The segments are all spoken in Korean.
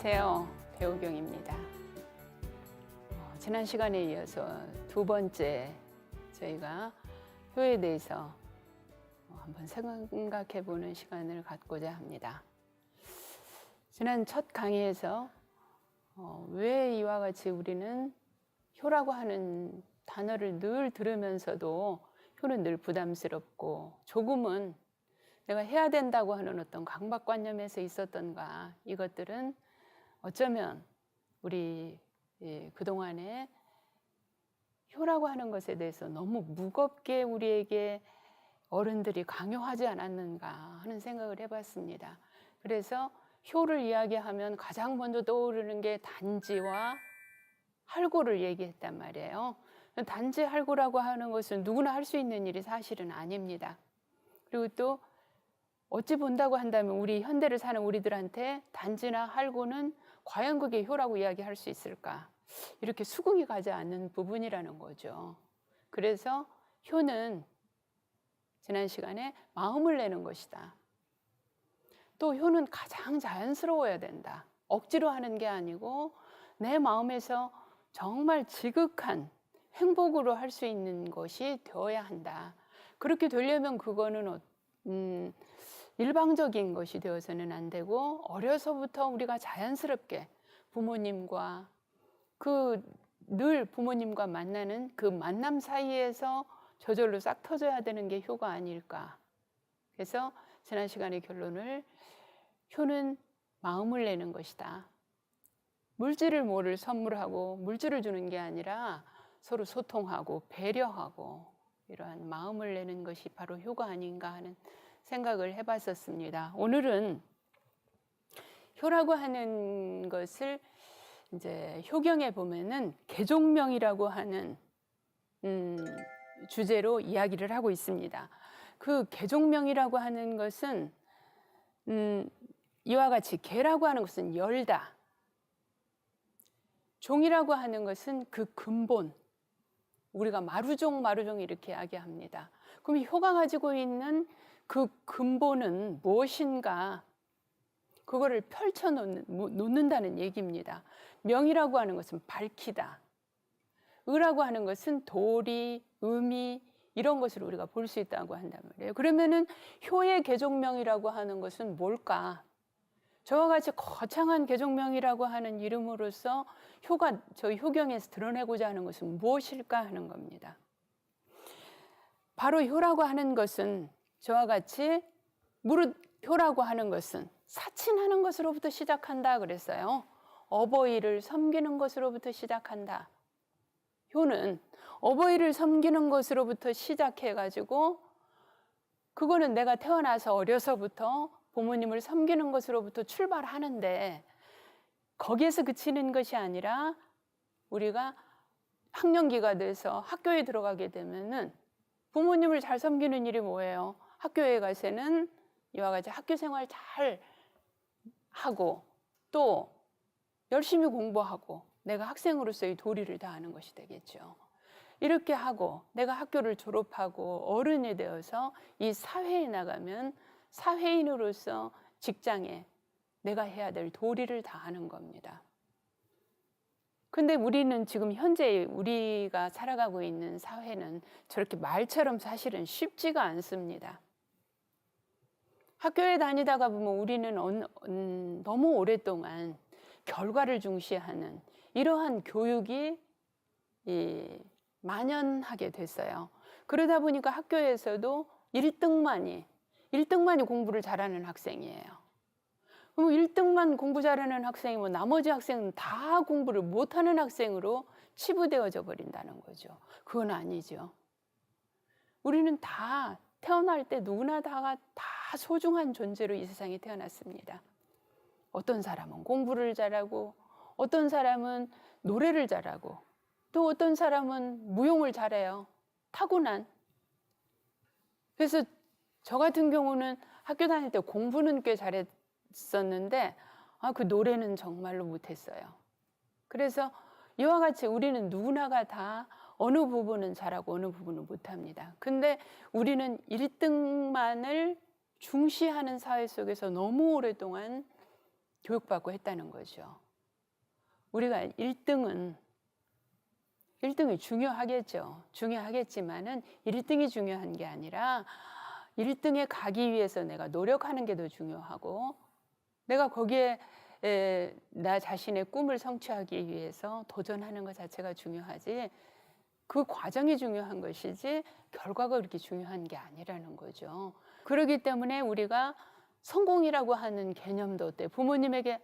안녕하세요. 배우경입니다. 지난 시간에 이어서 두 번째 저희가 효에 대해서 한번 생각해 보는 시간을 갖고자 합니다. 지난 첫 강의에서 왜 이와 같이 우리는 효라고 하는 단어를 늘 들으면서도 효는 늘 부담스럽고 조금은 내가 해야 된다고 하는 어떤 강박관념에서 있었던가, 이것들은 어쩌면 우리 그동안에 효라고 하는 것에 대해서 너무 무겁게 우리에게 어른들이 강요하지 않았는가 하는 생각을 해봤습니다. 그래서 효를 이야기하면 가장 먼저 떠오르는 게 단지와 할구를 얘기했단 말이에요. 단지 할구라고 하는 것은 누구나 할 수 있는 일이 사실은 아닙니다. 그리고 또 어찌 본다고 한다면 우리 현대를 사는 우리들한테 단지나 할구는 과연 그게 효라고 이야기할 수 있을까? 이렇게 수긍이 가지 않는 부분이라는 거죠. 그래서 효는 지난 시간에 마음을 내는 것이다. 또 효는 가장 자연스러워야 된다. 억지로 하는 게 아니고 내 마음에서 정말 지극한 행복으로 할 수 있는 것이 되어야 한다. 그렇게 되려면 그거는 일방적인 것이 되어서는 안 되고, 어려서부터 우리가 자연스럽게 부모님과 늘 부모님과 만나는 그 만남 사이에서 저절로 싹 터져야 되는 게 효가 아닐까. 그래서 지난 시간의 결론을, 효는 마음을 내는 것이다. 물질을 뭐를 선물하고 물질을 주는 게 아니라 서로 소통하고 배려하고 이러한 마음을 내는 것이 바로 효가 아닌가 하는 생각을 해봤었습니다. 오늘은 효라고 하는 것을 이제 효경에 보면은 개종명이라고 하는 주제로 이야기를 하고 있습니다. 그 개종명이라고 하는 것은 이와 같이 개라고 하는 것은 열다, 종이라고 하는 것은 그 근본, 우리가 마루종 이렇게 이야기합니다. 그럼 효가 가지고 있는 그 근본은 무엇인가? 그거를 펼쳐 놓는다는 얘기입니다. 명이라고 하는 것은 밝히다. 의라고 하는 것은 도리, 의미, 이런 것을 우리가 볼 수 있다고 한단 말이에요. 그러면은 효의 개종명이라고 하는 것은 뭘까? 저와 같이 거창한 개종명이라고 하는 이름으로서 효가 저희 효경에서 드러내고자 하는 것은 무엇일까 하는 겁니다. 바로 효라고 하는 것은 저와 같이 무릇 효라고 하는 것은 사칭하는 것으로부터 시작한다 그랬어요. 어버이를 섬기는 것으로부터 시작한다. 효는 어버이를 섬기는 것으로부터 시작해가지고, 그거는 내가 태어나서 어려서부터 부모님을 섬기는 것으로부터 출발하는데, 거기에서 그치는 것이 아니라 우리가 학령기가 돼서 학교에 들어가게 되면은 부모님을 잘 섬기는 일이 뭐예요? 학교에 가서는 이와 같이 학교 생활 잘 하고 또 열심히 공부하고 내가 학생으로서의 도리를 다하는 것이 되겠죠. 이렇게 하고 내가 학교를 졸업하고 어른이 되어서 이 사회에 나가면 사회인으로서 직장에 내가 해야 될 도리를 다하는 겁니다. 근데 우리는 지금 현재 우리가 살아가고 있는 사회는 저렇게 말처럼 사실은 쉽지가 않습니다. 학교에 다니다가 보면 우리는 너무 오랫동안 결과를 중시하는 이러한 교육이 만연하게 됐어요. 그러다 보니까 학교에서도 1등만이 공부를 잘하는 학생이에요. 그럼 1등만 공부 잘하는 학생이면 나머지 학생은 다 공부를 못하는 학생으로 치부되어져 버린다는 거죠. 그건 아니죠. 우리는 다 태어날 때 누구나 다 소중한 존재로 이 세상에 태어났습니다. 어떤 사람은 공부를 잘하고, 어떤 사람은 노래를 잘하고, 또 어떤 사람은 무용을 잘해요. 타고난. 그래서 저 같은 경우는 학교 다닐 때 공부는 꽤 잘했었는데 그 노래는 정말로 못했어요. 그래서 이와 같이 우리는 누구나가 다 어느 부분은 잘하고 어느 부분은 못합니다. 근데 우리는 1등만을 중시하는 사회 속에서 너무 오랫동안 교육받고 했다는 거죠. 우리가 1등이 중요하겠죠. 중요하겠지만은 1등이 중요한 게 아니라 1등에 가기 위해서 내가 노력하는 게 더 중요하고, 내가 거기에 나 자신의 꿈을 성취하기 위해서 도전하는 것 자체가 중요하지, 그 과정이 중요한 것이지 결과가 그렇게 중요한 게 아니라는 거죠. 그렇기 때문에 우리가 성공이라고 하는 개념도 어때요? 부모님에게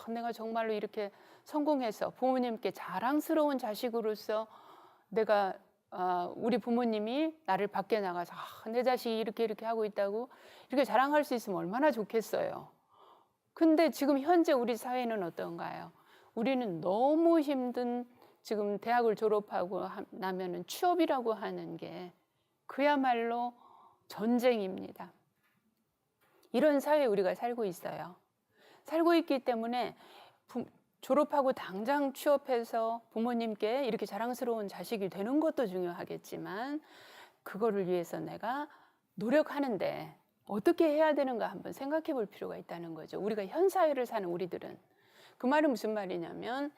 내가 정말로 이렇게 성공해서 부모님께 자랑스러운 자식으로서 내가 우리 부모님이 나를 밖에 나가서 내 자식이 이렇게 하고 있다고 이렇게 자랑할 수 있으면 얼마나 좋겠어요. 근데 지금 현재 우리 사회는 어떤가요? 우리는 너무 힘든, 지금 대학을 졸업하고 나면은 취업이라고 하는 게 그야말로 전쟁입니다. 이런 사회에 우리가 살고 있어요. 살고 있기 때문에 졸업하고 당장 취업해서 부모님께 이렇게 자랑스러운 자식이 되는 것도 중요하겠지만, 그거를 위해서 내가 노력하는데 어떻게 해야 되는가 한번 생각해 볼 필요가 있다는 거죠. 우리가 현 사회를 사는 우리들은. 그 말은 무슨 말이냐면,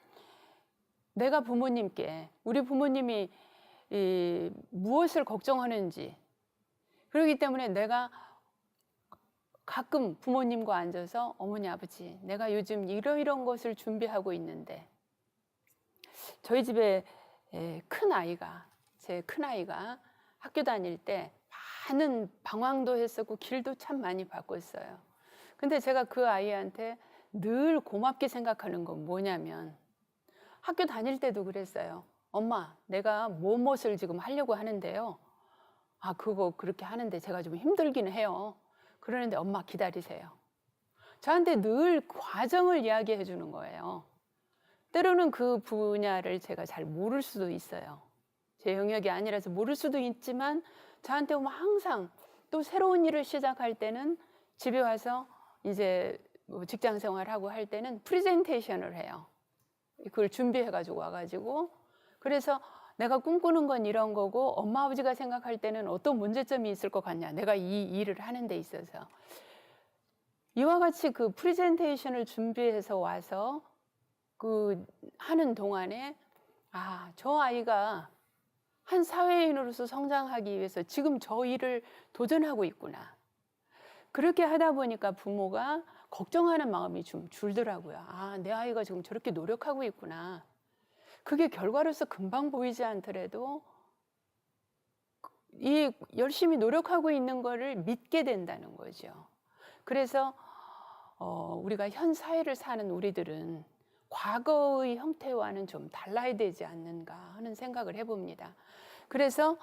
내가 부모님께, 우리 부모님이 무엇을 걱정하는지, 그렇기 때문에 내가 가끔 부모님과 앉아서 어머니 아버지, 내가 요즘 이런 것을 준비하고 있는데, 저희 집에 제 큰아이가 학교 다닐 때 많은 방황도 했었고 길도 참 많이 바꿨어요. 근데 제가 그 아이한테 늘 고맙게 생각하는 건 뭐냐면, 학교 다닐 때도 그랬어요. 엄마, 내가 무엇을 지금 하려고 하는데요. 그거 그렇게 하는데 제가 좀 힘들긴 해요. 그러는데 엄마 기다리세요. 저한테 늘 과정을 이야기해 주는 거예요. 때로는 그 분야를 제가 잘 모를 수도 있어요. 제 영역이 아니라서 모를 수도 있지만, 저한테 오면 항상 또 새로운 일을 시작할 때는, 집에 와서 이제 직장 생활하고 할 때는 프레젠테이션을 해요. 그걸 준비해 가지고 와가지고, 그래서 내가 꿈꾸는 건 이런 거고 엄마 아버지가 생각할 때는 어떤 문제점이 있을 것 같냐, 내가 이 일을 하는 데 있어서. 이와 같이 그 프레젠테이션을 준비해서 와서 그 하는 동안에 저 아이가 한 사회인으로서 성장하기 위해서 지금 저 일을 도전하고 있구나. 그렇게 하다 보니까 부모가 걱정하는 마음이 좀 줄더라고요. 내 아이가 지금 저렇게 노력하고 있구나. 그게 결과로서 금방 보이지 않더라도 이 열심히 노력하고 있는 거를 믿게 된다는 거죠. 그래서 우리가 현 사회를 사는 우리들은 과거의 형태와는 좀 달라야 되지 않는가 하는 생각을 해봅니다. 그래서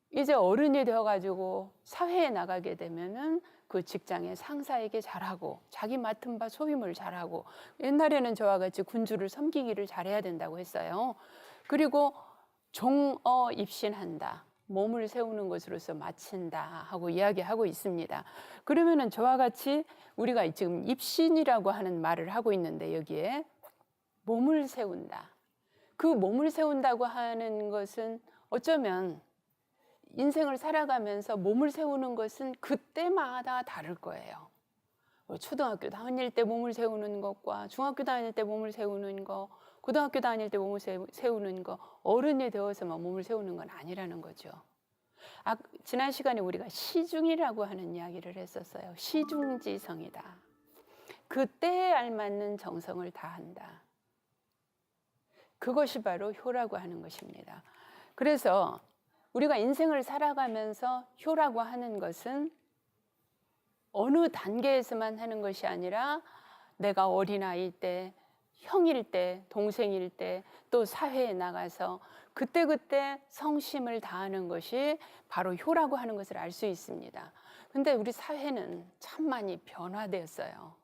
이제 어른이 되어가지고 사회에 나가게 되면은 그 직장의 상사에게 잘하고, 자기 맡은 바 소임을 잘하고, 옛날에는 저와 같이 군주를 섬기기를 잘해야 된다고 했어요. 그리고 종어 입신한다, 몸을 세우는 것으로서 마친다 하고 이야기하고 있습니다. 그러면은 저와 같이 우리가 지금 입신이라고 하는 말을 하고 있는데, 여기에 몸을 세운다. 그 몸을 세운다고 하는 것은 어쩌면 인생을 살아가면서 몸을 세우는 것은 그때마다 다를 거예요. 초등학교 다닐 때 몸을 세우는 것과 중학교 다닐 때 몸을 세우는 거, 고등학교 다닐 때 몸을 세우는 거, 어른이 되어서만 몸을 세우는 건 아니라는 거죠. 지난 시간에 우리가 시중이라고 하는 이야기를 했었어요. 시중지성이다. 그때에 알맞는 정성을 다한다. 그것이 바로 효라고 하는 것입니다. 그래서 우리가 인생을 살아가면서 효라고 하는 것은 어느 단계에서만 하는 것이 아니라, 내가 어린아이 때, 형일 때, 동생일 때, 또 사회에 나가서 그때그때 성심을 다하는 것이 바로 효라고 하는 것을 알 수 있습니다. 근데 우리 사회는 참 많이 변화되었어요.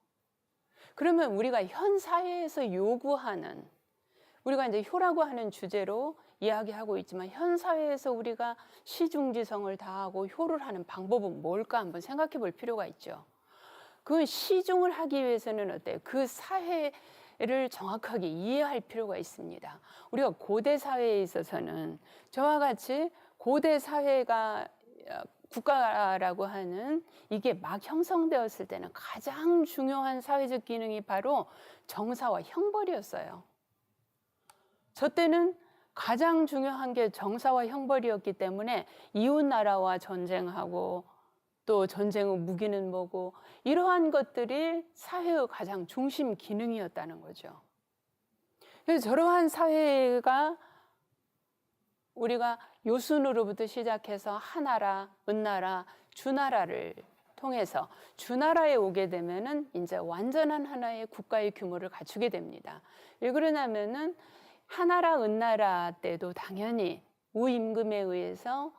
그러면 우리가 현 사회에서 요구하는, 우리가 이제 효라고 하는 주제로 이야기하고 있지만, 현 사회에서 우리가 시중지성을 다하고 효를 하는 방법은 뭘까 한번 생각해 볼 필요가 있죠. 그 시중을 하기 위해서는 어때요? 그 사회를 정확하게 이해할 필요가 있습니다. 우리가 고대 사회에 있어서는 저와 같이 고대 사회가 국가라고 하는 이게 막 형성되었을 때는 가장 중요한 사회적 기능이 바로 정사와 형벌이었어요. 저 때는 가장 중요한 게 정사와 형벌이었기 때문에 이웃 나라와 전쟁하고 또 전쟁 후 무기는 뭐고 이러한 것들이 사회의 가장 중심 기능이었다는 거죠. 그래서 저러한 사회가 우리가 요순으로부터 시작해서 하나라, 은나라, 주나라를 통해서 주나라에 오게 되면은 이제 완전한 하나의 국가의 규모를 갖추게 됩니다. 왜 그러냐면은 하나라, 은나라 때도 당연히 우임금에 의해서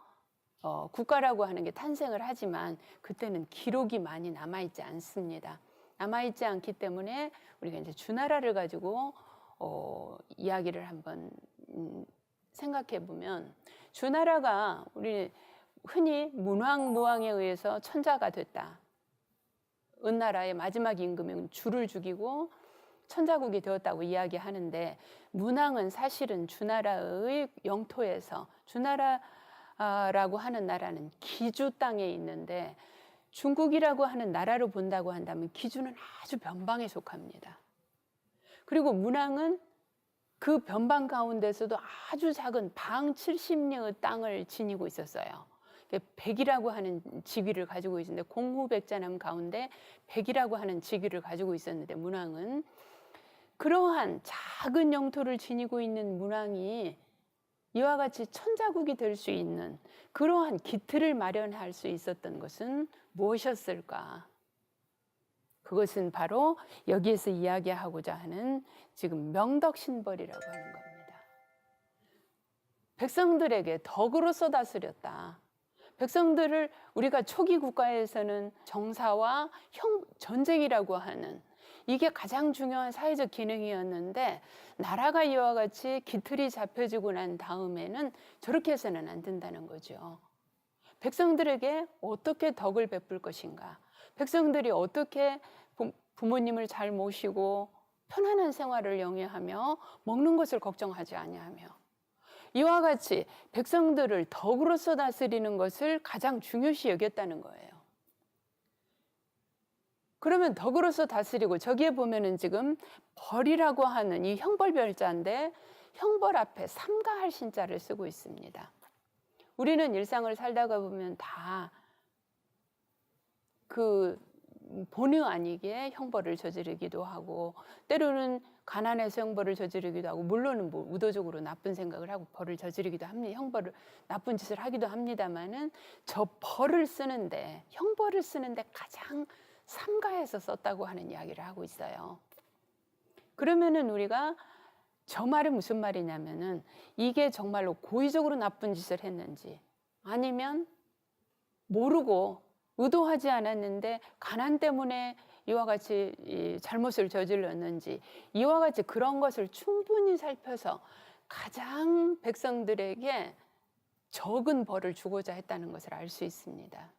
국가라고 하는 게 탄생을 하지만 그때는 기록이 많이 남아있지 않습니다. 남아있지 않기 때문에 우리가 이제 주나라를 가지고 이야기를 한번 생각해 보면 주나라가 우리 흔히 문왕, 무왕에 의해서 천자가 됐다. 은나라의 마지막 임금은 주를 죽이고 천자국이 되었다고 이야기하는데 문왕은 사실은 주나라의 영토에서 주나라라고 하는 나라는 기주 땅에 있는데 중국이라고 하는 나라로 본다고 한다면 기주는 아주 변방에 속합니다. 그리고 문왕은 그 변방 가운데서도 아주 작은 방 70리의 땅을 지니고 있었어요. 백이라고 하는 직위를 가지고 있었는데 공후백자남 가운데 백이라고 하는 직위를 가지고 있었는데 문왕은 그러한 작은 영토를 지니고 있는 문왕이 이와 같이 천자국이 될 수 있는 그러한 기틀을 마련할 수 있었던 것은 무엇이었을까? 그것은 바로 여기에서 이야기하고자 하는 지금 명덕신벌이라고 하는 겁니다. 백성들에게 덕으로서 다스렸다. 백성들을 우리가 초기 국가에서는 정사와 전쟁이라고 하는 이게 가장 중요한 사회적 기능이었는데 나라가 이와 같이 기틀이 잡혀지고 난 다음에는 저렇게 해서는 안 된다는 거죠. 백성들에게 어떻게 덕을 베풀 것인가? 백성들이 어떻게 부모님을 잘 모시고 편안한 생활을 영위하며 먹는 것을 걱정하지 아니하며 이와 같이 백성들을 덕으로서 다스리는 것을 가장 중요시 여겼다는 거예요. 그러면 덕으로서 다스리고 저기에 보면은 지금 벌이라고 하는 이 형벌별자인데 형벌 앞에 삼가할 신자를 쓰고 있습니다. 우리는 일상을 살다가 보면 다 그 본의 아니게 형벌을 저지르기도 하고 때로는 가난해서 형벌을 저지르기도 하고 물론은 뭐 의도적으로 나쁜 생각을 하고 벌을 저지르기도 합니다. 형벌을 나쁜 짓을 하기도 합니다만은 저 벌을 쓰는데 형벌을 쓰는데 가장 삼가해서 썼다고 하는 이야기를 하고 있어요. 그러면은 우리가 저 말은 무슨 말이냐면은 이게 정말로 고의적으로 나쁜 짓을 했는지 아니면 모르고 의도하지 않았는데 가난 때문에 이와 같이 잘못을 저질렀는지 이와 같이 그런 것을 충분히 살펴서 가장 백성들에게 적은 벌을 주고자 했다는 것을 알 수 있습니다.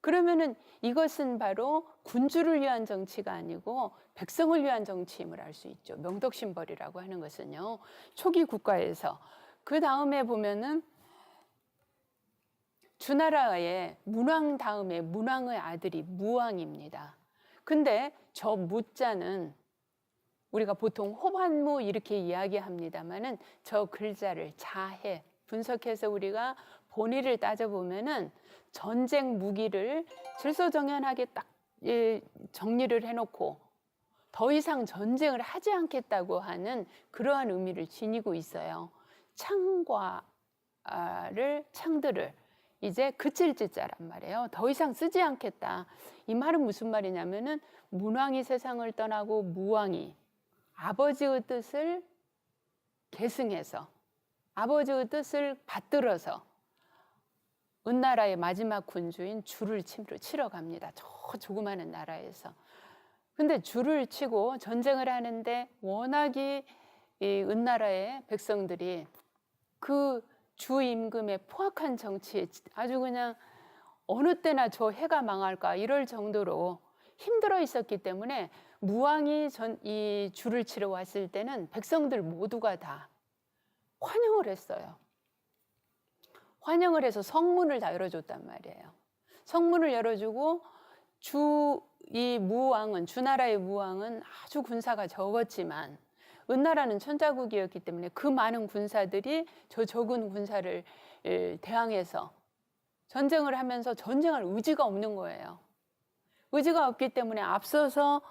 그러면은 이것은 바로 군주를 위한 정치가 아니고 백성을 위한 정치임을 알 수 있죠. 명덕신벌이라고 하는 것은요. 초기 국가에서 그 다음에 보면은 주나라의 문왕 다음에 문왕의 아들이 무왕입니다. 근데 저 무자는 우리가 보통 호반무 이렇게 이야기합니다만은 저 글자를 자해 분석해서 우리가 본의를 따져보면은 전쟁 무기를 질서정연하게 딱 정리를 해놓고 더 이상 전쟁을 하지 않겠다고 하는 그러한 의미를 지니고 있어요. 창들을 이제 그칠 짓자란 말이에요. 더 이상 쓰지 않겠다. 이 말은 무슨 말이냐면은 문왕이 세상을 떠나고 무왕이 아버지의 뜻을 계승해서 아버지의 뜻을 받들어서 은나라의 마지막 군주인 주를 치러 갑니다. 저 조그마한 나라에서. 근데 주를 치고 전쟁을 하는데 워낙이 이 은나라의 백성들이 그 주 임금의 포악한 정치에 아주 그냥 어느 때나 저 해가 망할까 이럴 정도로 힘들어 있었기 때문에 무왕이 이 주를 치러 왔을 때는 백성들 모두가 다 환영을 했어요. 환영을 해서 성문을 다 열어줬단 말이에요. 성문을 열어주고 이 무왕은, 주나라의 무왕은 아주 군사가 적었지만 은나라는 천자국이었기 때문에 그 많은 군사들이 저 적은 군사를 대항해서 전쟁을 하면서 전쟁할 의지가 없는 거예요. 의지가 없기 때문에 앞서서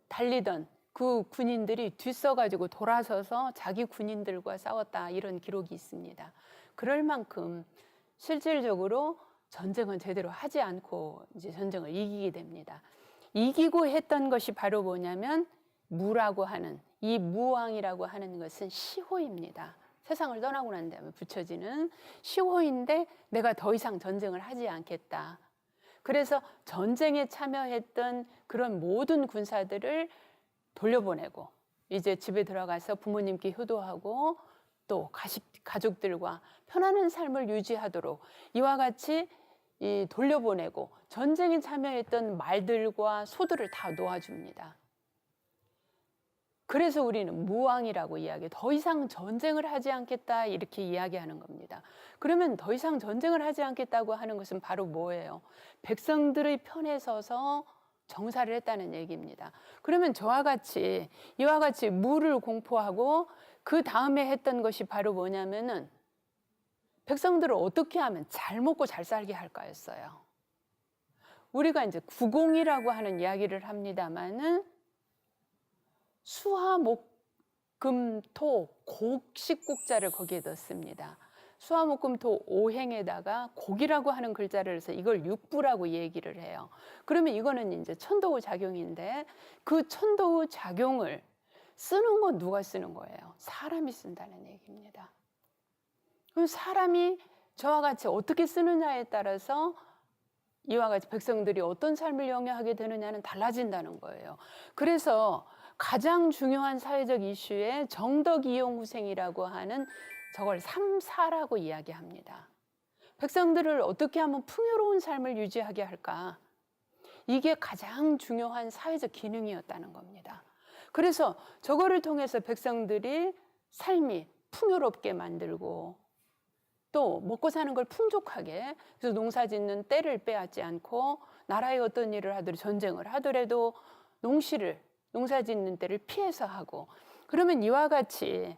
달리던 그 군인들이 뒤서가지고 돌아서서 자기 군인들과 싸웠다, 이런 기록이 있습니다. 그럴 만큼 실질적으로 전쟁은 제대로 하지 않고 이제 전쟁을 이기게 됩니다. 이기고 했던 것이 바로 뭐냐면 무라고 하는, 이 무왕이라고 하는 것은 시호입니다. 세상을 떠나고 난 다음에 붙여지는 시호인데 내가 더 이상 전쟁을 하지 않겠다. 그래서 전쟁에 참여했던 그런 모든 군사들을 돌려보내고 이제 집에 들어가서 부모님께 효도하고 또 가족들과 편안한 삶을 유지하도록 이와 같이 돌려보내고 전쟁에 참여했던 말들과 소들을 다 놓아줍니다. 그래서 우리는 무왕이라고 이야기해요. 더 이상 전쟁을 하지 않겠다, 이렇게 이야기하는 겁니다. 그러면 더 이상 전쟁을 하지 않겠다고 하는 것은 바로 뭐예요? 백성들의 편에 서서 정사를 했다는 얘기입니다. 그러면 이와 같이 무를 공포하고 그 다음에 했던 것이 바로 뭐냐면은 백성들을 어떻게 하면 잘 먹고 잘 살게 할까였어요. 우리가 이제 구공이라고 하는 이야기를 합니다마는 수화목금토 곡식국자를 거기에 넣습니다. 수화목금토 오행에다가 곡이라고 하는 글자를 해서 이걸 육부라고 얘기를 해요. 그러면 이거는 이제 천도의 작용인데 그 천도의 작용을 쓰는 건 누가 쓰는 거예요? 사람이 쓴다는 얘기입니다. 그럼 사람이 저와 같이 어떻게 쓰느냐에 따라서 이와 같이 백성들이 어떤 삶을 영위하게 되느냐는 달라진다는 거예요. 그래서 가장 중요한 사회적 이슈에 정덕이용후생이라고 하는 저걸 삼사라고 이야기합니다. 백성들을 어떻게 하면 풍요로운 삶을 유지하게 할까? 이게 가장 중요한 사회적 기능이었다는 겁니다. 그래서 저거를 통해서 백성들이 삶이 풍요롭게 만들고 또 먹고 사는 걸 풍족하게, 그래서 농사 짓는 때를 빼앗지 않고 나라의 어떤 일을 하더라도 전쟁을 하더라도 농사 짓는 때를 피해서 하고, 그러면 이와 같이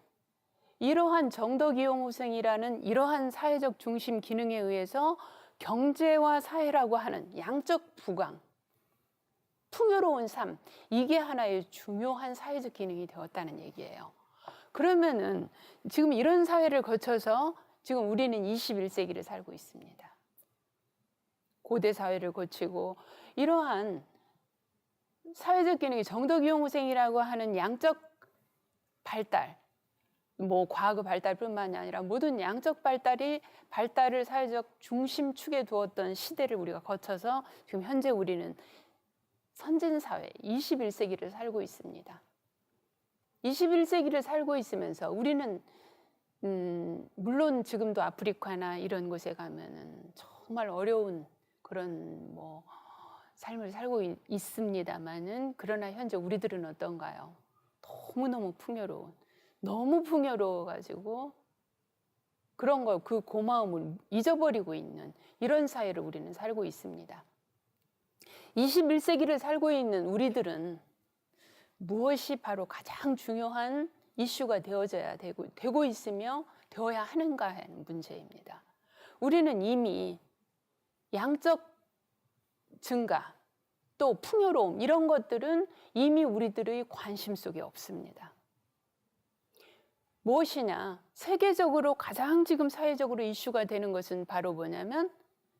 이러한 정덕이용후생이라는 이러한 사회적 중심 기능에 의해서 경제와 사회라고 하는 양적 부강, 풍요로운 삶, 이게 하나의 중요한 사회적 기능이 되었다는 얘기예요. 그러면은 지금 이런 사회를 거쳐서 지금 우리는 21세기를 살고 있습니다. 고대 사회를 거치고 이러한 사회적 기능이 정덕이용후생이라고 하는 양적 발달, 과학의 발달뿐만이 아니라 모든 양적 발달을 사회적 중심축에 두었던 시대를 우리가 거쳐서 지금 현재 우리는 선진사회 21세기를 살고 있습니다. 21세기를 살고 있으면서 우리는 물론 지금도 아프리카나 이런 곳에 가면은 정말 어려운 그런 삶을 살고 있습니다만은, 그러나 현재 우리들은 어떤가요? 너무너무 너무 풍요로워가지고 그런 그 고마움을 잊어버리고 있는 이런 사회를 우리는 살고 있습니다. 21세기를 살고 있는 우리들은 무엇이 바로 가장 중요한 이슈가 되어져야 되고 있으며 되어야 하는가 하는 문제입니다. 우리는 이미 양적 증가 또 풍요로움, 이런 것들은 이미 우리들의 관심 속에 없습니다. 무엇이냐? 세계적으로 가장 지금 사회적으로 이슈가 되는 것은 바로 뭐냐면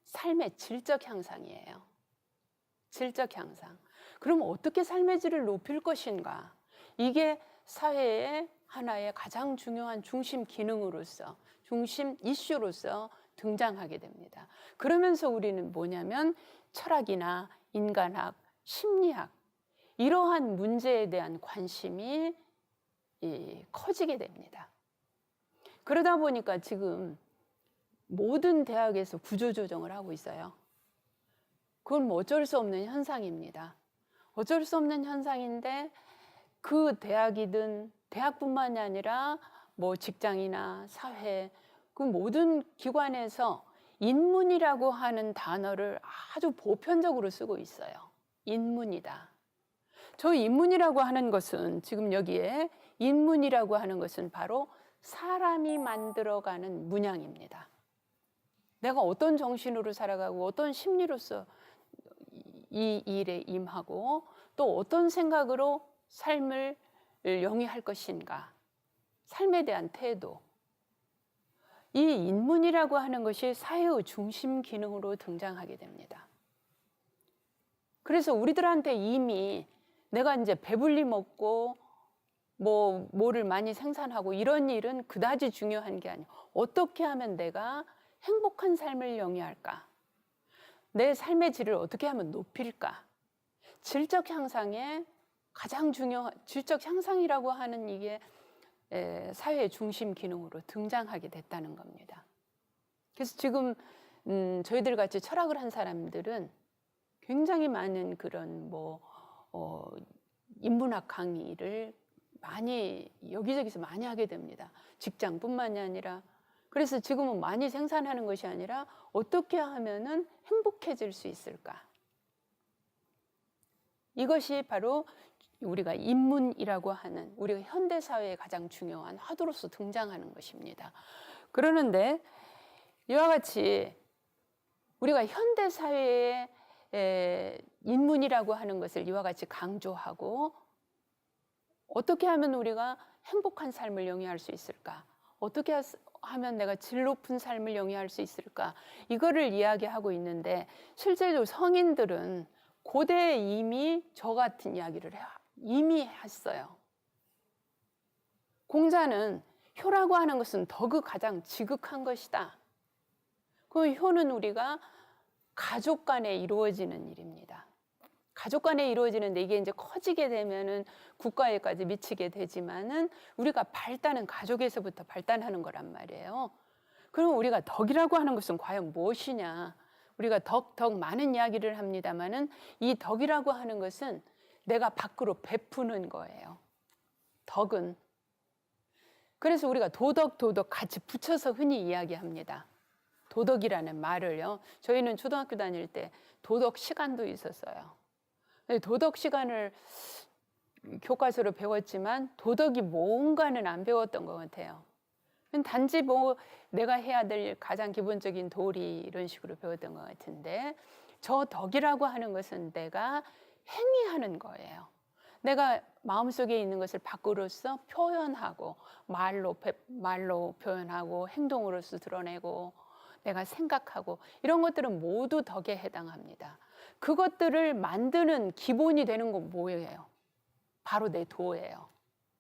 삶의 질적 향상이에요. 질적 향상. 그럼 어떻게 삶의 질을 높일 것인가? 이게 사회의 하나의 가장 중요한 중심 기능으로서, 중심 이슈로서 등장하게 됩니다. 그러면서 우리는 뭐냐면 철학이나 인간학, 심리학, 이러한 문제에 대한 관심이 커지게 됩니다. 그러다 보니까 지금 모든 대학에서 구조조정을 하고 있어요. 그건 어쩔 수 없는 현상입니다. 어쩔 수 없는 현상인데 그 대학이든 대학뿐만이 아니라 직장이나 사회, 그 모든 기관에서 인문이라고 하는 단어를 아주 보편적으로 쓰고 있어요. 인문이다. 저 인문이라고 하는 것은 지금 여기에 인문이라고 하는 것은 바로 사람이 만들어가는 문양입니다. 내가 어떤 정신으로 살아가고 어떤 심리로서 이 일에 임하고 또 어떤 생각으로 삶을 영위할 것인가. 삶에 대한 태도. 이 인문이라고 하는 것이 사회의 중심 기능으로 등장하게 됩니다. 그래서 우리들한테 이미 내가 이제 배불리 먹고 뭐를 많이 생산하고 이런 일은 그다지 중요한 게 아니에요. 어떻게 하면 내가 행복한 삶을 영위할까? 내 삶의 질을 어떻게 하면 높일까? 질적 향상의 가장 중요한 질적 향상이라고 하는 이게 사회의 중심 기능으로 등장하게 됐다는 겁니다. 그래서 지금 저희들 같이 철학을 한 사람들은 굉장히 많은 그런 인문학 강의를 많이 여기저기서 많이 하게 됩니다. 직장뿐만이 아니라. 그래서 지금은 많이 생산하는 것이 아니라 어떻게 하면은 행복해질 수 있을까? 이것이 바로 우리가 인문이라고 하는 우리가 현대 사회의 가장 중요한 화두로서 등장하는 것입니다. 그러는데 이와 같이 우리가 현대 사회의 인문이라고 하는 것을 이와 같이 강조하고 어떻게 하면 우리가 행복한 삶을 영위할 수 있을까? 어떻게 하면 내가 질 높은 삶을 영위할 수 있을까? 이거를 이야기하고 있는데 실제로 성인들은 고대에 이미 저 같은 이야기를 이미 했어요. 공자는 효라고 하는 것은 덕의 가장 지극한 것이다. 그 효는 우리가 가족 간에 이루어지는 일입니다. 가족 간에 이루어지는데 이게 이제 커지게 되면은 국가에까지 미치게 되지만은 우리가 발단은 가족에서부터 발단하는 거란 말이에요. 그럼 우리가 덕이라고 하는 것은 과연 무엇이냐? 우리가 덕 많은 이야기를 합니다만은 이 덕이라고 하는 것은 내가 밖으로 베푸는 거예요. 덕은. 그래서 우리가 도덕 같이 붙여서 흔히 이야기합니다. 도덕이라는 말을요. 저희는 초등학교 다닐 때 도덕 시간도 있었어요. 도덕 시간을 교과서로 배웠지만 도덕이 뭔가는 안 배웠던 것 같아요. 단지 내가 해야 될 가장 기본적인 도리 이런 식으로 배웠던 것 같은데 저 덕이라고 하는 것은 내가 행위하는 거예요. 내가 마음속에 있는 것을 밖으로서 표현하고 말로 표현하고 행동으로서 드러내고 내가 생각하고 이런 것들은 모두 덕에 해당합니다. 그것들을 만드는 기본이 되는 건 뭐예요? 바로 내 도예요.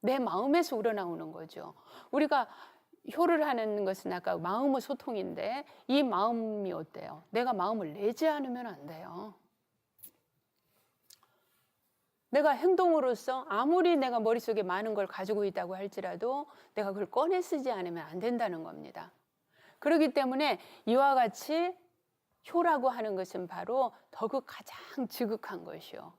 내 마음에서 우러나오는 거죠. 우리가 효를 하는 것은 아까 마음의 소통인데 이 마음이 어때요? 내가 마음을 내지 않으면 안 돼요. 내가 행동으로서 아무리 내가 머릿속에 많은 걸 가지고 있다고 할지라도 내가 그걸 꺼내 쓰지 않으면 안 된다는 겁니다. 그렇기 때문에 이와 같이 효라고 하는 것은 바로 덕의 가장 지극한 것이요.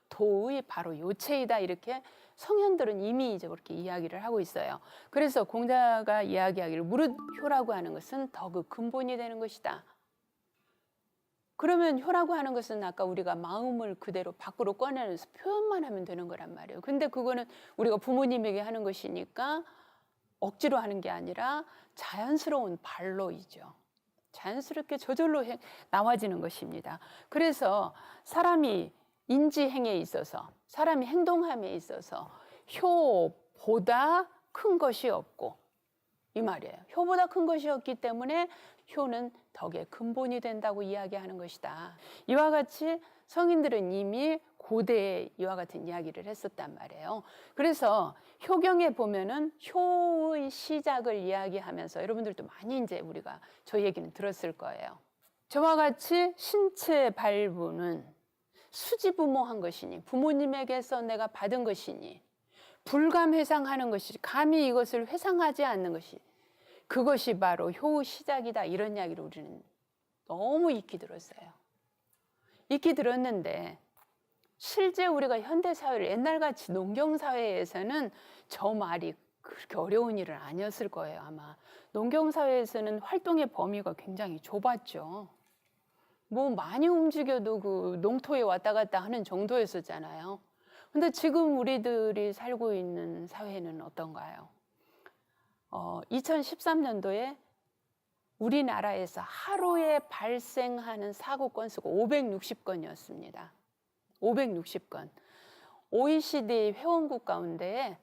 도의 바로 요체이다 이렇게 성현들은 이미 이제 그렇게 이야기를 하고 있어요. 그래서 공자가 이야기하기를 무릇 효라고 하는 것은 덕의 근본이 되는 것이다. 그러면 효라고 하는 것은 아까 우리가 마음을 그대로 밖으로 꺼내서 표현만 하면 되는 거란 말이에요. 근데 그거는 우리가 부모님에게 하는 것이니까 억지로 하는 게 아니라 자연스러운 발로이죠. 자연스럽게 저절로 나와지는 것입니다. 그래서 사람이 인지행에 있어서 사람이 행동함에 있어서 효보다 큰 것이 없고 이 말이에요. 효보다 큰 것이 없기 때문에 효는 덕의 근본이 된다고 이야기하는 것이다. 이와 같이 성인들은 이미 고대에 이와 같은 이야기를 했었단 말이에요. 그래서 효경에 보면은 효의 시작을 이야기하면서 여러분들도 많이 이제 우리가 저 얘기는 들었을 거예요. 저와 같이 신체 발부는 수지부모한 것이니 부모님에게서 내가 받은 것이니 불감회상하는 것이 감히 이것을 회상하지 않는 것이 그것이 바로 효의 시작이다 이런 이야기를 우리는 너무 익히 들었어요. 익히 들었는데 실제 우리가 현대사회를 옛날같이 농경사회에서는 저 말이 그렇게 어려운 일은 아니었을 거예요, 아마. 농경사회에서는 활동의 범위가 굉장히 좁았죠. 뭐 많이 움직여도 그 농토에 왔다 갔다 하는 정도였었잖아요. 근데 지금 우리들이 살고 있는 사회는 어떤가요? 2013년도에 우리나라에서 하루에 발생하는 사고 건수가 560건이었습니다. 560건. OECD 회원국 가운데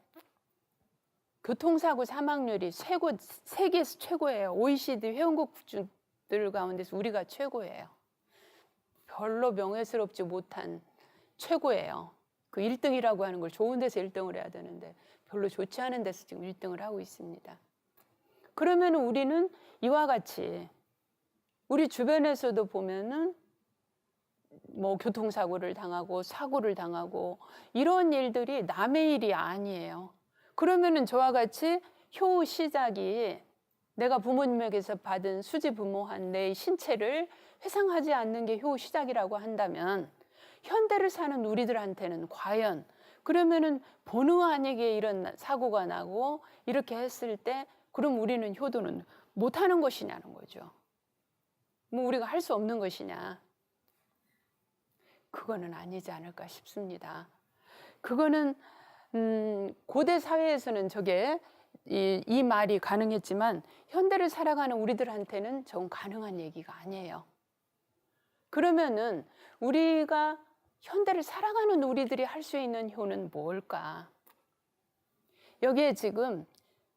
교통사고 사망률이 세계에서 최고예요. OECD 회원국들 가운데서 우리가 최고예요. 별로 명예스럽지 못한 최고예요. 그 1등이라고 하는 걸 좋은 데서 1등을 해야 되는데 별로 좋지 않은 데서 지금 1등을 하고 있습니다. 그러면 우리는 이와 같이 우리 주변에서도 보면은 뭐 교통사고를 당하고 사고를 당하고 이런 일들이 남의 일이 아니에요. 그러면은 저와 같이 효 시작이 내가 부모님에게서 받은 수지부모한 내 신체를 회상하지 않는 게 효 시작이라고 한다면 현대를 사는 우리들한테는 과연 그러면은 본의 아니게 이런 사고가 나고 이렇게 했을 때 그럼 우리는 효도는 못하는 것이냐는 거죠. 뭐 우리가 할 수 없는 것이냐. 그거는 아니지 않을까 싶습니다. 그거는 고대 사회에서는 저게 이 말이 가능했지만 현대를 살아가는 우리들한테는 전 가능한 얘기가 아니에요. 그러면은 우리가 현대를 살아가는 우리들이 할 수 있는 효는 뭘까? 여기에 지금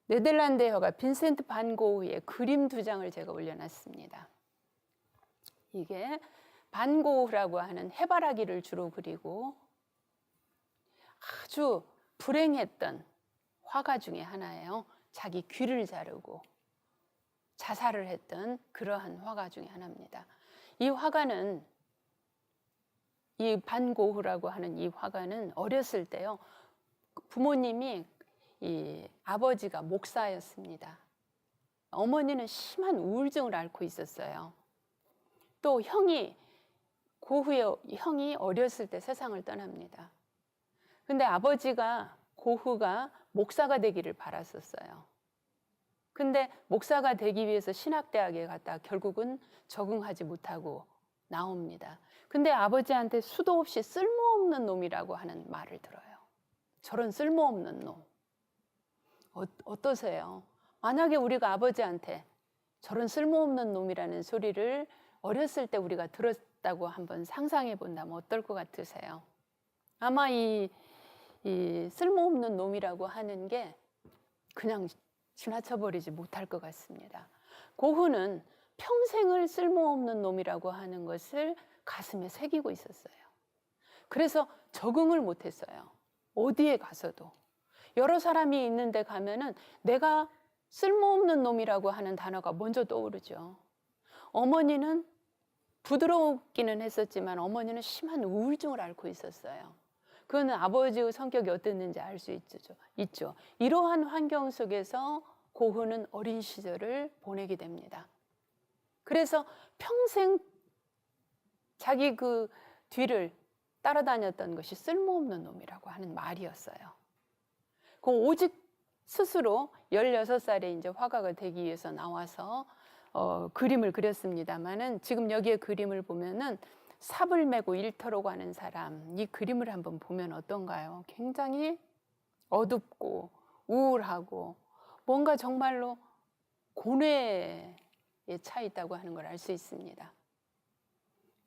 네덜란드 화가 빈센트 반 고흐의 그림 2장을 제가 올려놨습니다. 이게 반 고흐라고 하는 해바라기를 주로 그리고 아주 불행했던 화가 중에 하나예요. 자기 귀를 자르고 자살을 했던 그러한 화가 중에 하나입니다. 이 화가는 이 반 고흐라고 하는 이 화가는 어렸을 때요. 부모님이 이 아버지가 목사였습니다. 어머니는 심한 우울증을 앓고 있었어요. 또 고흐의 형이 어렸을 때 세상을 떠납니다. 근데 아버지가 고흐가 목사가 되기를 바랐었어요. 근데 목사가 되기 위해서 신학대학에 갔다 결국은 적응하지 못하고 나옵니다. 근데 아버지한테 수도 없이 쓸모없는 놈이라고 하는 말을 들어요. 저런 쓸모없는 놈. 어떠세요? 만약에 우리가 아버지한테 저런 쓸모없는 놈이라는 소리를 어렸을 때 우리가 들었다고 한번 상상해 본다면 어떨 것 같으세요? 아마 이 쓸모없는 놈이라고 하는 게 그냥 지나쳐버리지 못할 것 같습니다. 고흐는 평생을 쓸모없는 놈이라고 하는 것을 가슴에 새기고 있었어요. 그래서 적응을 못했어요. 어디에 가서도. 여러 사람이 있는데 가면은 내가 쓸모없는 놈이라고 하는 단어가 먼저 떠오르죠. 어머니는 부드럽기는 했었지만 어머니는 심한 우울증을 앓고 있었어요. 그거는 아버지의 성격이 어땠는지 알 수 있죠. 이러한 환경 속에서 고흐는 어린 시절을 보내게 됩니다. 그래서 평생 자기 그 뒤를 따라다녔던 것이 쓸모없는 놈이라고 하는 말이었어요. 오직 스스로 16살에 이제 화가가 되기 위해서 나와서 그림을 그렸습니다만은 지금 여기에 그림을 보면은 삽을 메고 일터로 가는 사람, 이 그림을 한번 보면 어떤가요? 굉장히 어둡고 우울하고 뭔가 정말로 고뇌에 차 있다고 하는 걸 알 수 있습니다.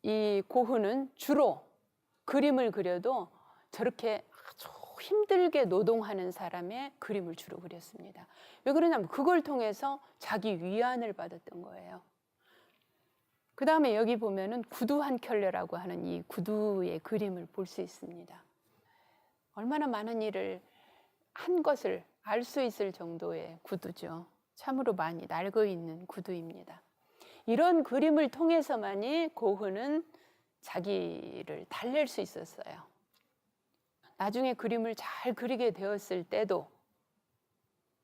이 고흐는 주로 그림을 그려도 저렇게 아주 힘들게 노동하는 사람의 그림을 주로 그렸습니다. 왜 그러냐면 그걸 통해서 자기 위안을 받았던 거예요. 그 다음에 여기 보면은 구두 한 켤레라고 하는 이 구두의 그림을 볼 수 있습니다. 얼마나 많은 일을 한 것을 알 수 있을 정도의 구두죠. 참으로 많이 낡어 있는 구두입니다. 이런 그림을 통해서만이 고흐는 자기를 달랠 수 있었어요. 나중에 그림을 잘 그리게 되었을 때도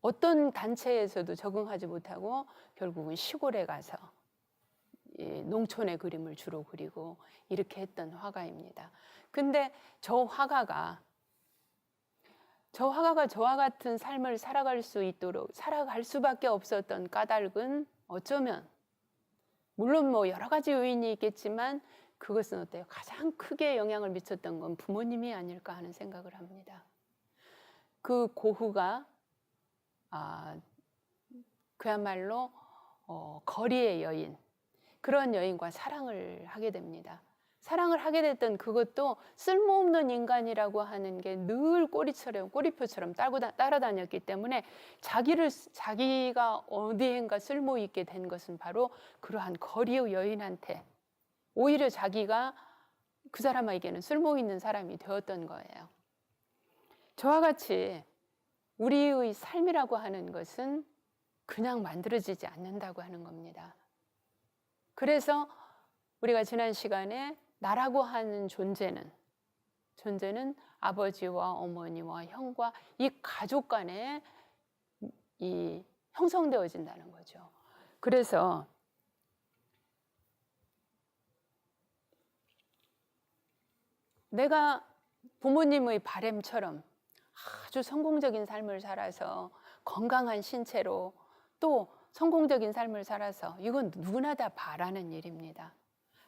어떤 단체에서도 적응하지 못하고 결국은 시골에 가서 농촌의 그림을 주로 그리고 이렇게 했던 화가입니다. 근데 저 화가가 저 화가가 저와 같은 삶을 살아갈 수 있도록 살아갈 수밖에 없었던 까닭은 어쩌면 물론 뭐 여러 가지 요인이 있겠지만 그것은 어때요? 가장 크게 영향을 미쳤던 건 부모님이 아닐까 하는 생각을 합니다. 그 고흐가 그야말로 거리의 여인, 그런 여인과 사랑을 하게 됩니다. 사랑을 하게 됐던 그것도 쓸모없는 인간이라고 하는 게 늘 꼬리표처럼 따라다녔기 때문에 자기가 어디엔가 쓸모 있게 된 것은 바로 그러한 거리의 여인한테, 오히려 자기가 그 사람에게는 쓸모 있는 사람이 되었던 거예요. 저와 같이 우리의 삶이라고 하는 것은 그냥 만들어지지 않는다고 하는 겁니다. 그래서 우리가 지난 시간에 나라고 하는 존재는 아버지와 어머니와 형과 이 가족 간에 이 형성되어진다는 거죠. 그래서 내가 부모님의 바램처럼 아주 성공적인 삶을 살아서 건강한 신체로 또 성공적인 삶을 살아서, 이건 누구나 다 바라는 일입니다.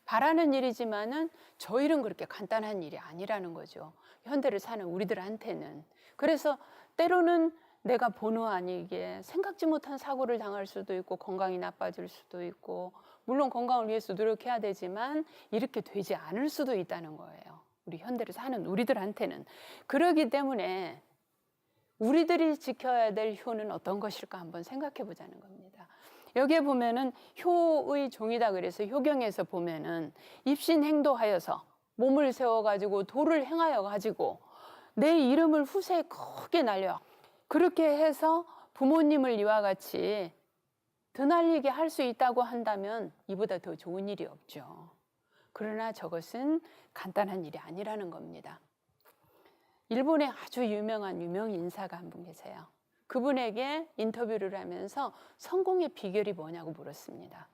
바라는 일이지만은 저 일은 그렇게 간단한 일이 아니라는 거죠. 현대를 사는 우리들한테는. 그래서 때로는 내가 본의 아니게 생각지 못한 사고를 당할 수도 있고 건강이 나빠질 수도 있고, 물론 건강을 위해서 노력해야 되지만 이렇게 되지 않을 수도 있다는 거예요. 우리 현대를 사는 우리들한테는. 그러기 때문에 우리들이 지켜야 될 효는 어떤 것일까 한번 생각해 보자는 겁니다. 여기에 보면은 효의 종이다 그래서 효경에서 보면은 입신행도하여서 몸을 세워가지고 도를 행하여가지고 내 이름을 후세에 크게 날려, 그렇게 해서 부모님을 이와 같이 드날리게 할 수 있다고 한다면 이보다 더 좋은 일이 없죠. 그러나 저것은 간단한 일이 아니라는 겁니다. 일본에 아주 유명한 유명 인사가 한 분 계세요. 그분에게 인터뷰를 하면서 성공의 비결이 뭐냐고 물었습니다.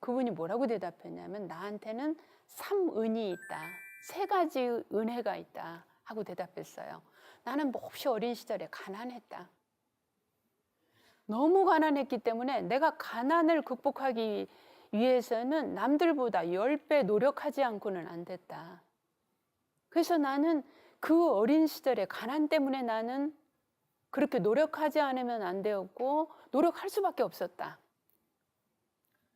그분이 뭐라고 대답했냐면 나한테는 3은이 있다, 3가지 은혜가 있다 하고 대답했어요. 나는 몹시 어린 시절에 가난했다. 너무 가난했기 때문에 내가 가난을 극복하기 위해서는 남들보다 10배 노력하지 않고는 안 됐다. 그래서 나는 그 어린 시절에 가난 때문에 나는 그렇게 노력하지 않으면 안 되었고 노력할 수밖에 없었다.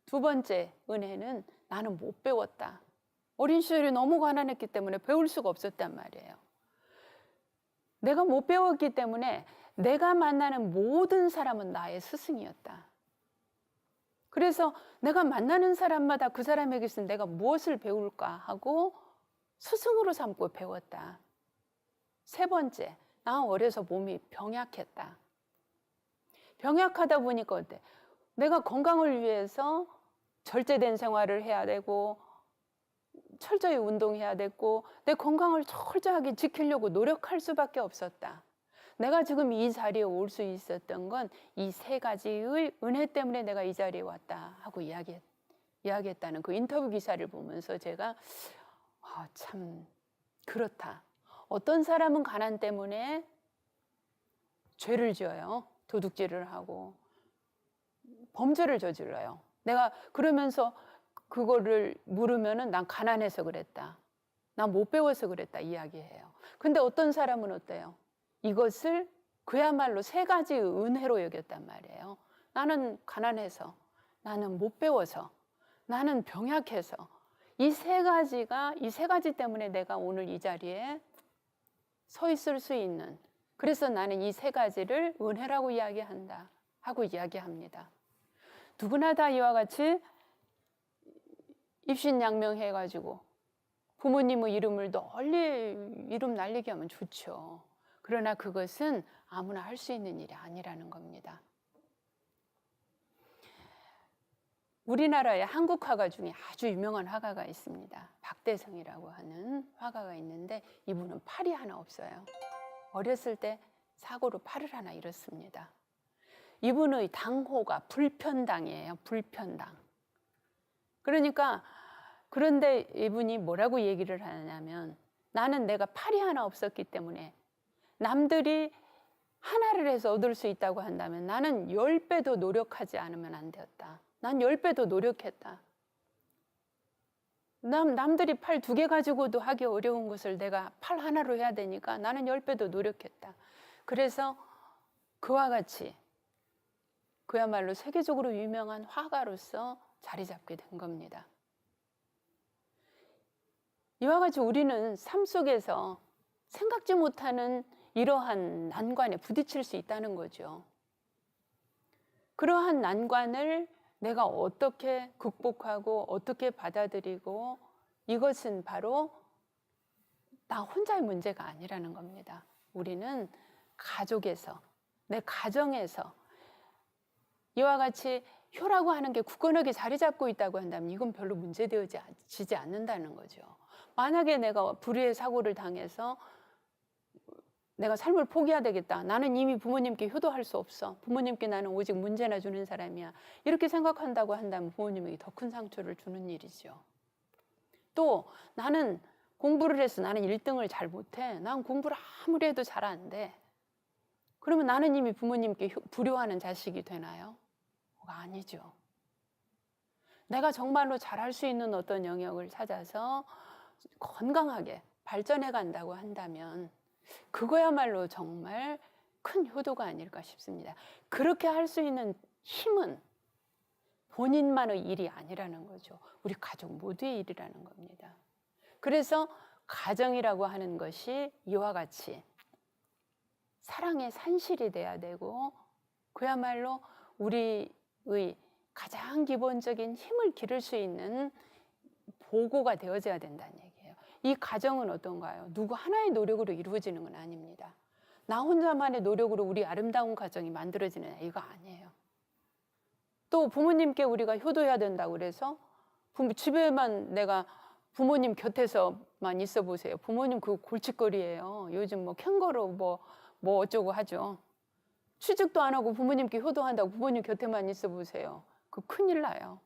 2번째 은혜는 나는 못 배웠다. 어린 시절에 너무 가난했기 때문에 배울 수가 없었단 말이에요. 내가 못 배웠기 때문에 내가 만나는 모든 사람은 나의 스승이었다. 그래서 내가 만나는 사람마다 그 사람에게서 내가 무엇을 배울까 하고 스승으로 삼고 배웠다. 3번째, 나 어려서 몸이 병약했다. 병약하다 보니까 어때? 내가 건강을 위해서 절제된 생활을 해야 되고 철저히 운동해야 되고 내 건강을 철저하게 지키려고 노력할 수밖에 없었다. 내가 지금 이 자리에 올 수 있었던 건 이 3가지의 은혜 때문에 내가 이 자리에 왔다 하고 이야기했다는 그 인터뷰 기사를 보면서 제가 참 그렇다. 어떤 사람은 가난 때문에 죄를 지어요. 도둑질을 하고 범죄를 저질러요. 내가 그러면서 그거를 물으면은 난 가난해서 그랬다, 난 못 배워서 그랬다 이야기해요. 근데 어떤 사람은 어때요? 이것을 그야말로 3가지 은혜로 여겼단 말이에요. 나는 가난해서, 나는 못 배워서, 나는 병약해서, 이 3가지 때문에 내가 오늘 이 자리에 서 있을 수 있는, 그래서 나는 이 3가지를 은혜라고 이야기한다 하고 이야기합니다. 누구나 다 이와 같이 입신양명해가지고 부모님의 이름을 널리 이름 날리게 하면 좋죠. 그러나 그것은 아무나 할 수 있는 일이 아니라는 겁니다. 우리나라에 한국 화가 중에 아주 유명한 화가가 있습니다. 박대성이라고 하는 화가가 있는데 이분은 팔이 하나 없어요. 어렸을 때 사고로 팔을 하나 잃었습니다. 이분의 당호가 불편당이에요. 불편당. 그러니까 그런데 이분이 뭐라고 얘기를 하냐면 나는 내가 팔이 하나 없었기 때문에 남들이 하나를 해서 얻을 수 있다고 한다면 나는 10배 더 노력하지 않으면 안 되었다. 난 10배 더 노력했다. 남들이 팔 2개 가지고도 하기 어려운 것을 내가 팔 하나로 해야 되니까 나는 10배 더 노력했다. 그래서 그와 같이 그야말로 세계적으로 유명한 화가로서 자리 잡게 된 겁니다. 이와 같이 우리는 삶 속에서 생각지 못하는 이러한 난관에 부딪힐 수 있다는 거죠. 그러한 난관을 내가 어떻게 극복하고 어떻게 받아들이고, 이것은 바로 나 혼자의 문제가 아니라는 겁니다. 우리는 가족에서, 내 가정에서 이와 같이 효라고 하는 게 굳건하게 자리 잡고 있다고 한다면 이건 별로 문제되어지지 않는다는 거죠. 만약에 내가 불의의 사고를 당해서 내가 삶을 포기해야 되겠다. 나는 이미 부모님께 효도할 수 없어. 부모님께 나는 오직 문제나 주는 사람이야. 이렇게 생각한다고 한다면 부모님에게 더 큰 상처를 주는 일이죠. 또 나는 공부를 해서 나는 1등을 잘 못해. 난 공부를 아무리 해도 잘 안 돼. 그러면 나는 이미 부모님께 불효하는 자식이 되나요? 아니죠. 내가 정말로 잘할 수 있는 어떤 영역을 찾아서 건강하게 발전해 간다고 한다면 그거야말로 정말 큰 효도가 아닐까 싶습니다. 그렇게 할 수 있는 힘은 본인만의 일이 아니라는 거죠. 우리 가족 모두의 일이라는 겁니다. 그래서 가정이라고 하는 것이 이와 같이 사랑의 산실이 돼야 되고, 그야말로 우리의 가장 기본적인 힘을 기를 수 있는 보고가 되어져야 된다는 얘기예요. 이 가정은 어떤가요? 누구 하나의 노력으로 이루어지는 건 아닙니다. 나 혼자만의 노력으로 우리 아름다운 가정이 만들어지는 이거 아니에요. 또 부모님께 우리가 효도해야 된다고 그래서 집에만 내가 부모님 곁에서만 있어 보세요. 부모님 그거 골칫거리예요. 요즘 뭐 캥거루 뭐 어쩌고 하죠. 취직도 안 하고 부모님께 효도한다고 부모님 곁에만 있어 보세요. 그 큰일 나요.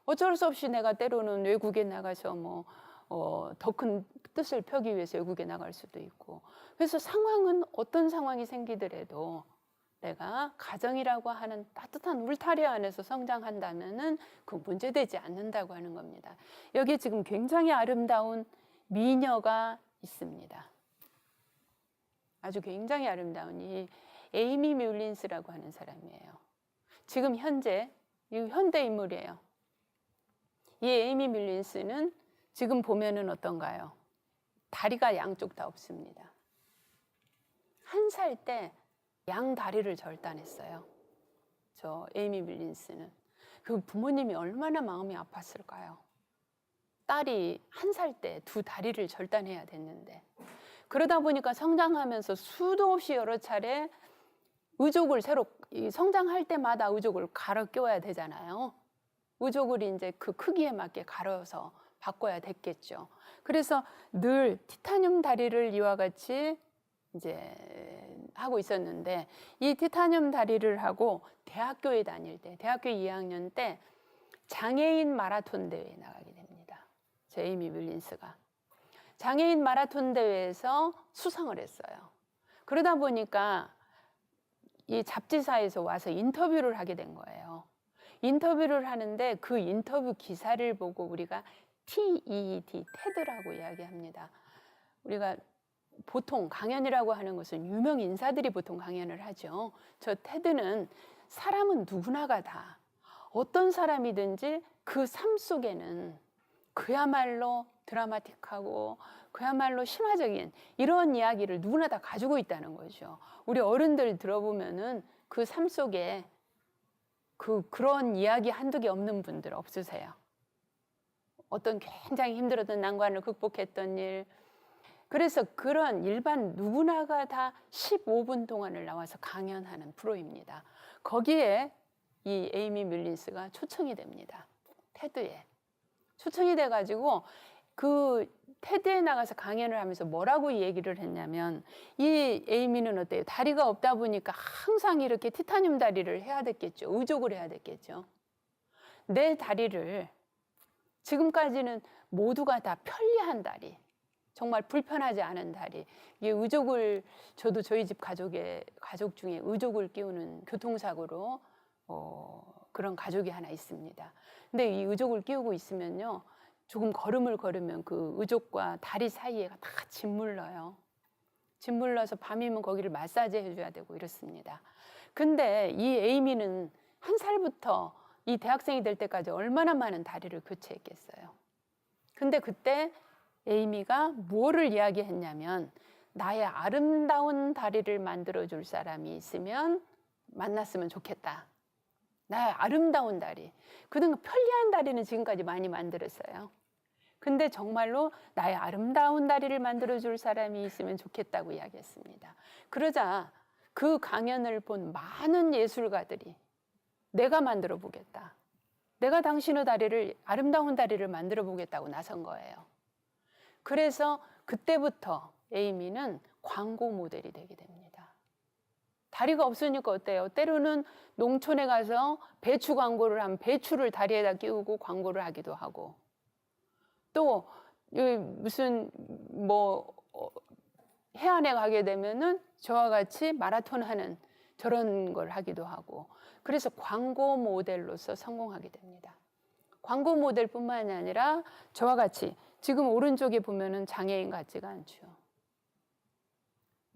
어쩔 수 없이 내가 때로는 외국에 나가서 더 큰 뜻을 펴기 위해서 외국에 나갈 수도 있고, 그래서 상황은 어떤 상황이 생기더라도 내가 가정이라고 하는 따뜻한 울타리 안에서 성장한다면은 그 문제되지 않는다고 하는 겁니다. 여기 지금 굉장히 아름다운 미녀가 있습니다. 아주 굉장히 아름다운 이 에이미 뮬린스라고 하는 사람이에요. 지금 현재 현대 인물이에요. 이 에이미 뮬린스는 지금 보면은 어떤가요? 다리가 양쪽 다 없습니다. 1살 때 양다리를 절단했어요. 저 에이미 뮬린스는. 그 부모님이 얼마나 마음이 아팠을까요? 딸이 1살 때 2다리를 절단해야 됐는데, 그러다 보니까 성장하면서 수도 없이 여러 차례 의족을 새로 성장할 때마다 의족을 갈아 껴야 되잖아요. 의족을 이제 그 크기에 맞게 갈아서 바꿔야 됐겠죠. 그래서 늘 티타늄 다리를 이와 같이 이제 하고 있었는데, 이 티타늄 다리를 하고 대학교에 다닐 때, 대학교 2학년 때 장애인 마라톤 대회에 나가게 됩니다. 저 에이미 뮬린스가 장애인 마라톤 대회에서 수상을 했어요. 그러다 보니까 이 잡지사에서 와서 인터뷰를 하게 된 거예요. 인터뷰를 하는데 그 인터뷰 기사를 보고 우리가 TED, 테드라고 이야기합니다. 우리가 보통 강연이라고 하는 것은 유명 인사들이 보통 강연을 하죠. 저 테드는 사람은 누구나가 다 어떤 사람이든지 그 삶 속에는 그야말로 드라마틱하고 그야말로 신화적인 이런 이야기를 누구나 다 가지고 있다는 거죠. 우리 어른들 들어보면은 그 삶 속에 그런 이야기 한두 개 없는 분들 없으세요? 어떤 굉장히 힘들었던 난관을 극복했던 일. 그래서 그런 일반 누구나가 다 15분 동안을 나와서 강연하는 프로입니다. 거기에 이 에이미 뮬린스가 초청이 됩니다. 테드에. 초청이 돼가지고 그 테드에 나가서 강연을 하면서 뭐라고 얘기를 했냐면, 이 에이미는 어때요? 다리가 없다 보니까 항상 이렇게 티타늄 다리를 해야 됐겠죠. 의족을 해야 됐겠죠. 내 다리를 지금까지는 모두가 다 편리한 다리, 정말 불편하지 않은 다리. 이게 의족을 저도 저희 집 가족 중에 의족을 끼우는 교통사고로 그런 가족이 하나 있습니다. 근데 이 의족을 끼우고 있으면요, 조금 걸음을 걸으면 그 의족과 다리 사이에가 다 짓물러요. 짓물러서 밤이면 거기를 마사지 해줘야 되고 이렇습니다. 근데 이 에이미는 1살부터 이 대학생이 될 때까지 얼마나 많은 다리를 교체했겠어요. 근데 그때 에이미가 뭐를 이야기했냐면, 나의 아름다운 다리를 만들어줄 사람이 있으면 만났으면 좋겠다. 나의 아름다운 다리. 그동안 편리한 다리는 지금까지 많이 만들었어요. 근데 정말로 나의 아름다운 다리를 만들어줄 사람이 있으면 좋겠다고 이야기했습니다. 그러자 그 강연을 본 많은 예술가들이 내가 만들어 보겠다. 내가 당신의 다리를, 아름다운 다리를 만들어 보겠다고 나선 거예요. 그래서 그때부터 에이미는 광고 모델이 되게 됩니다. 다리가 없으니까 어때요? 때로는 농촌에 가서 배추 광고를 하면 배추를 다리에다 끼우고 광고를 하기도 하고, 또 무슨 해안에 가게 되면은 저와 같이 마라톤 하는 저런 걸 하기도 하고, 그래서 광고 모델로서 성공하게 됩니다. 광고 모델뿐만이 아니라 저와 같이 지금 오른쪽에 보면은 장애인 같지가 않죠.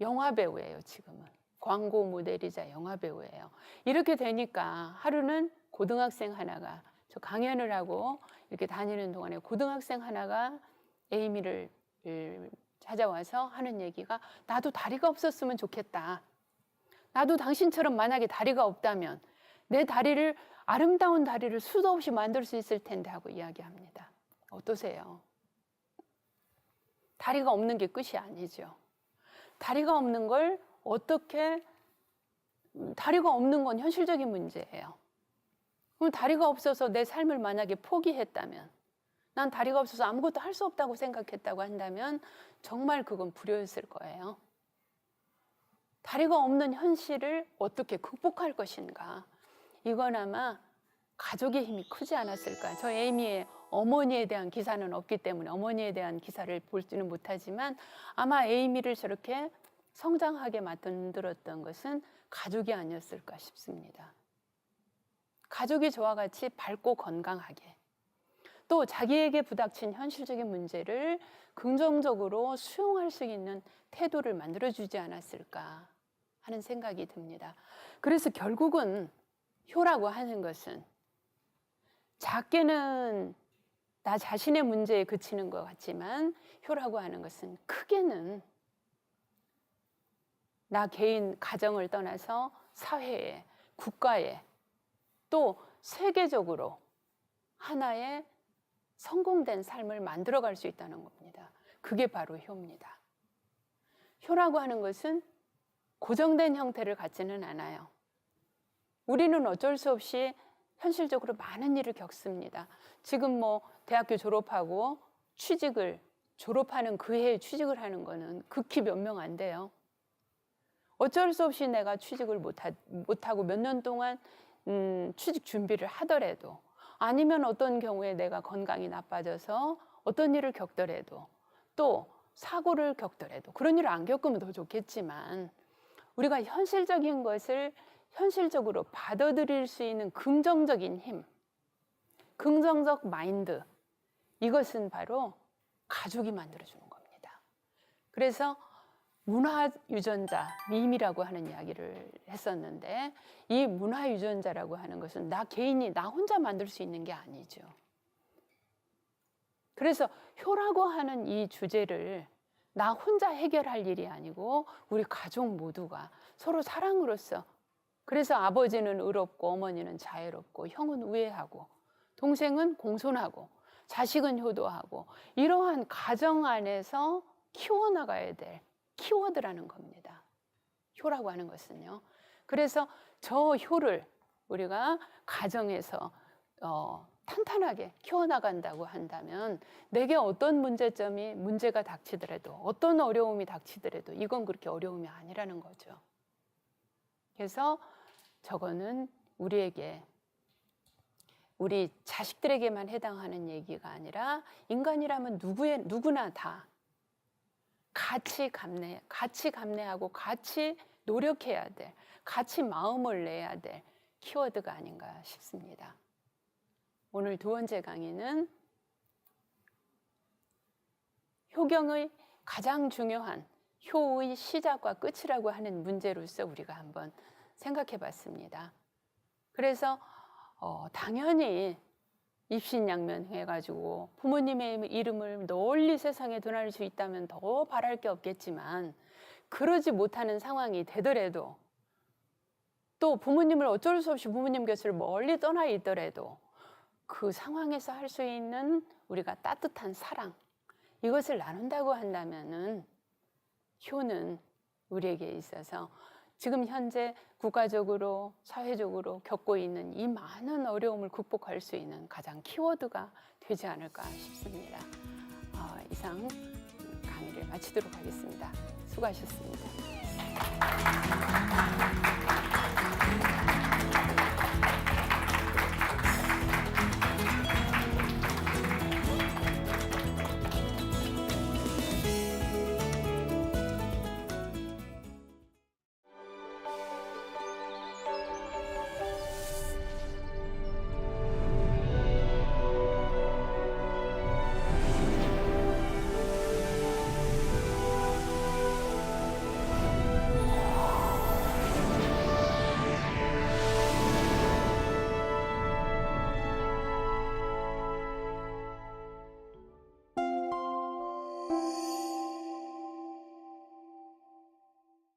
영화 배우예요. 지금은 광고 모델이자 영화 배우예요. 이렇게 되니까 하루는 고등학생 하나가, 저 강연을 하고 이렇게 다니는 동안에 고등학생 하나가 에이미를 찾아와서 하는 얘기가, 나도 다리가 없었으면 좋겠다. 나도 당신처럼 만약에 다리가 없다면 내 다리를, 아름다운 다리를 수도 없이 만들 수 있을 텐데 하고 이야기합니다. 어떠세요? 다리가 없는 게 끝이 아니죠. 다리가 없는 걸 어떻게, 다리가 없는 건 현실적인 문제예요. 그럼 다리가 없어서 내 삶을 만약에 포기했다면, 난 다리가 없어서 아무것도 할 수 없다고 생각했다고 한다면 정말 그건 불효였을 거예요. 다리가 없는 현실을 어떻게 극복할 것인가, 이건 아마 가족의 힘이 크지 않았을까. 저 에이미의 어머니에 대한 기사는 없기 때문에 어머니에 대한 기사를 볼지는 못하지만, 아마 에이미를 저렇게 성장하게 만들었던 것은 가족이 아니었을까 싶습니다. 가족이 저와 같이 밝고 건강하게, 또 자기에게 부닥친 현실적인 문제를 긍정적으로 수용할 수 있는 태도를 만들어주지 않았을까 하는 생각이 듭니다. 그래서 결국은 효라고 하는 것은, 작게는 나 자신의 문제에 그치는 것 같지만 효라고 하는 것은 크게는 나 개인, 가정을 떠나서 사회에, 국가에, 또 세계적으로 하나의 성공된 삶을 만들어갈 수 있다는 겁니다. 그게 바로 효입니다. 효라고 하는 것은 고정된 형태를 갖지는 않아요. 우리는 어쩔 수 없이 현실적으로 많은 일을 겪습니다. 지금 대학교 졸업하고 졸업하는 그 해에 취직을 하는 거는 극히 몇 명 안 돼요. 어쩔 수 없이 내가 취직을 못하고 몇 년 동안 취직 준비를 하더라도, 아니면 어떤 경우에 내가 건강이 나빠져서 어떤 일을 겪더라도, 또 사고를 겪더라도, 그런 일을 안 겪으면 더 좋겠지만, 우리가 현실적인 것을 현실적으로 받아들일 수 있는 긍정적인 힘, 긍정적 마인드, 이것은 바로 가족이 만들어주는 겁니다. 그래서 문화유전자, 밈이라고 하는 이야기를 했었는데, 이 문화유전자라고 하는 것은 나 개인이, 나 혼자 만들 수 있는 게 아니죠. 그래서 효라고 하는 이 주제를 나 혼자 해결할 일이 아니고 우리 가족 모두가 서로 사랑으로서, 그래서 아버지는 의롭고 어머니는 자애롭고 형은 우애하고 동생은 공손하고 자식은 효도하고, 이러한 가정 안에서 키워나가야 될 키워드라는 겁니다. 효라고 하는 것은요. 그래서 저 효를 우리가 가정에서 탄탄하게 키워나간다고 한다면, 내게 어떤 문제가 닥치더라도, 어떤 어려움이 닥치더라도 이건 그렇게 어려움이 아니라는 거죠. 그래서 저거는 우리 자식들에게만 해당하는 얘기가 아니라, 인간이라면 누구나 다 같이 감내하고 같이 노력해야 될, 같이 마음을 내야 될 키워드가 아닌가 싶습니다. 오늘 두 번째 강의는 효경의 가장 중요한 효의 시작과 끝이라고 하는 문제로서 우리가 한번 생각해 봤습니다. 그래서 당연히 입신양면 해가지고 부모님의 이름을 널리 세상에 드러낼 수 있다면 더 바랄 게 없겠지만, 그러지 못하는 상황이 되더라도, 또 부모님을 어쩔 수 없이 부모님 곁을 멀리 떠나 있더라도 그 상황에서 할 수 있는 우리가 따뜻한 사랑, 이것을 나눈다고 한다면은 효는 우리에게 있어서 지금 현재 국가적으로 사회적으로 겪고 있는 이 많은 어려움을 극복할 수 있는 가장 키워드가 되지 않을까 싶습니다. 이상 강의를 마치도록 하겠습니다. 수고하셨습니다.